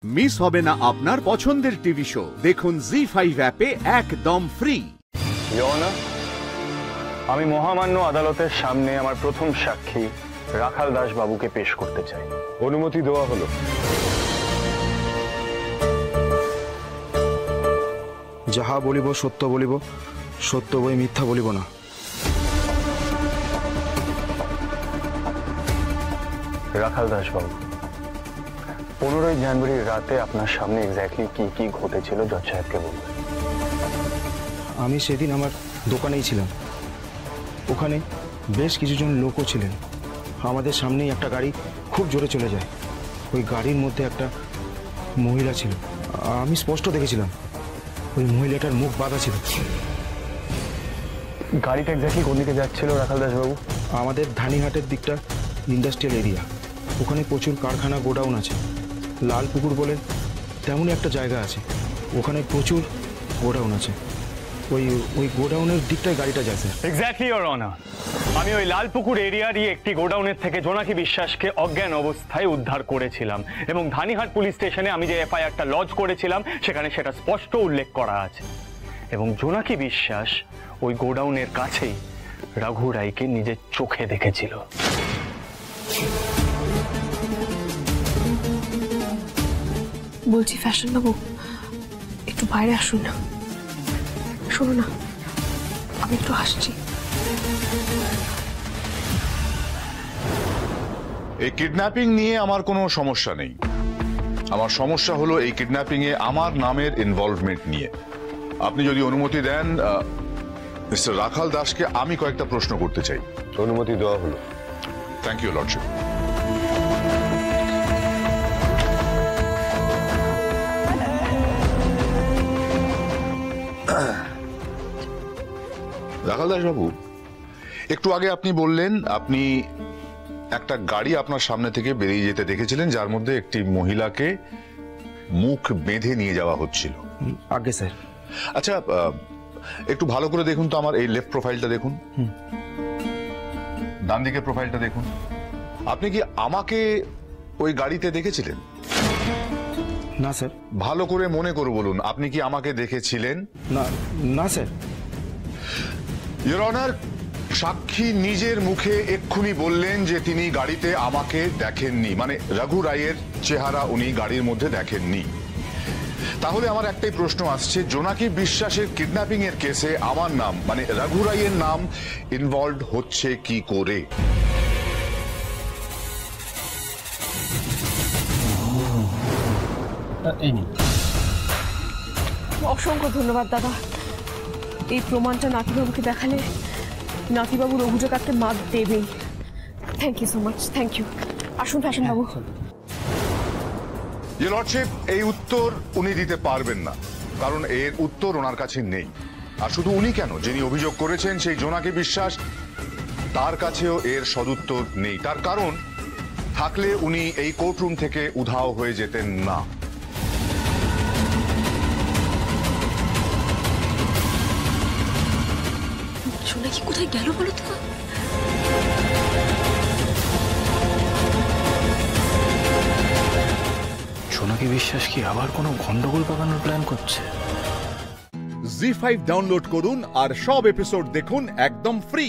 Miss হবে না আপনার পছন্দের টিভি শো। দেখুন জি5 অ্যাপে একদম ফ্রি। আমি মহামান্য আদালতের সামনে আমার প্রথম সাক্ষী রাখাল দাস বাবুকে পেশ করতে চাই। অনুমতি দেওয়া হলো। যাহা বলিব সত্য বলিব, সত্য বই মিথ্যা বলিব না। রাখাল দাস বাবু, 15ই জানুয়ারির রাতে আপনার সামনে এক্স্যাক্টলি কি কি ঘটেছিল জজ সাহেবকে বলুন। আমি সেদিন আমার দোকানেই ছিলাম। ওখানে বেশ কিছুজন লোকও ছিলেন। আমাদের সামনেই একটা গাড়ি খুব জোরে চলে যায়। ওই গাড়ির মধ্যে একটা মহিলা ছিল। আমি স্পষ্ট দেখেছিলাম ওই মহিলাটার মুখ বাঁধা ছিল। গাড়িটা এক্স্যাক্টলি কোন দিকে যাচ্ছিল রাখাল দাস বাবু? আমাদের ধানিহাটের দিকটা ইন্ডাস্ট্রিয়াল এরিয়া। ওখানে প্রচুর কারখানা, গোডাউন আছে। লাল পুকুর বলে তেমনই একটা জায়গা আছে, ওখানে প্রচুর গোডাউন আছে। ওই গোডাউনের দিকটায় গাড়িটা যায় স্যার। এক্স্যাক্টলি ইওর অনার, আমি ওই লালপুকুর এরিয়ারই একটি গোডাউনের থেকে জোনাকি বিশ্বাসকে অজ্ঞান অবস্থায় উদ্ধার করেছিলাম এবং ধানিহাট পুলিশ স্টেশনে আমি যে এফআইআরটা লজ করেছিলাম সেখানে সেটা স্পষ্ট উল্লেখ করা আছে। এবং জোনাকি বিশ্বাস ওই গোডাউনের কাছেই রঘু রায়কে নিজের চোখে দেখেছিল। বলছি ফ্যাশন বাবু, একটু বাইরে আসুন না। শোনো না, আমি একটু আসছি। এই কিডন্যাপিং নিয়ে আমার কোনো সমস্যা নেই। আমার সমস্যা হলো এই কিডন্যাপিং এ আমার নামের ইনভলভমেন্ট নিয়ে। আপনি যদি অনুমতি দেন, মিস্টার রাখাল দাসকে আমি কয়েকটা প্রশ্ন করতে চাই। অনুমতি দেওয়া হলো। Thank you lordship. Rakhal Das বাবু, একটু আগে আপনি বললেন আপনি একটা গাড়ি আপনার সামনে থেকে বেরিয়ে যেতে দেখেছিলেন, যার মধ্যে একটি মহিলাকে মুখ বেঁধে নিয়ে যাওয়া হচ্ছিল। আগে স্যার। আচ্ছা, একটু ভালো করে দেখুন তো, আমার এই লেফট প্রোফাইলটা দেখুন, ডান দিকের প্রোফাইলটা দেখুন। আপনি কি আমাকে ওই গাড়িতে দেখেছিলেন? না স্যার। ভালো করে মনে করে বলুন, আপনি কি আমাকে দেখেছিলেন? না না স্যার। ইওর অনার, সাক্ষী নিজের মুখে এক্ষুনি বললেন যে তিনি গাড়িতে আমাকে দেখেননি, মানে রঘু রায়ের চেহারা উনি গাড়ির মধ্যে দেখেননি। তাহলে আমার একটাই প্রশ্ন আসছে, জোনাকি বিশ্বাসের কিডন্যাপিং এর কেসে আমার নাম মানে রঘু রায়ের নাম ইনভলভ হচ্ছে কি করে? অসংখ্য ধন্যবাদ দাদা। এই প্রমাণটা নাতিবাবুকে দেখালে নাতিবাবু রঘুজাকাকে মাত দেবেই। Thank you so much. Thank you. আসুন ফ্যাশন বাবু। ইওর লর্ডশিপ, এই উত্তর উনি দিতে পারবেন না, কারণ এর উত্তর ওনার কাছে নেই। আর শুধু উনি কেন, যিনি অভিযোগ করেছেন সেই জোনাকি বিশ্বাস, তার কাছেও এর সদুত্তর নেই। তার কারণ থাকলে উনি এই কোর্টরুম থেকে উধাও হয়ে যেতেন না। জোনাকি কোথায় গেল বলো তো? জোনাকি বিশ্বাস কি আবার কোনো গন্ডগোল পাকানোর প্ল্যান করছে? জি5 ডাউনলোড করুন আর সব এপিসোড দেখুন একদম ফ্রি।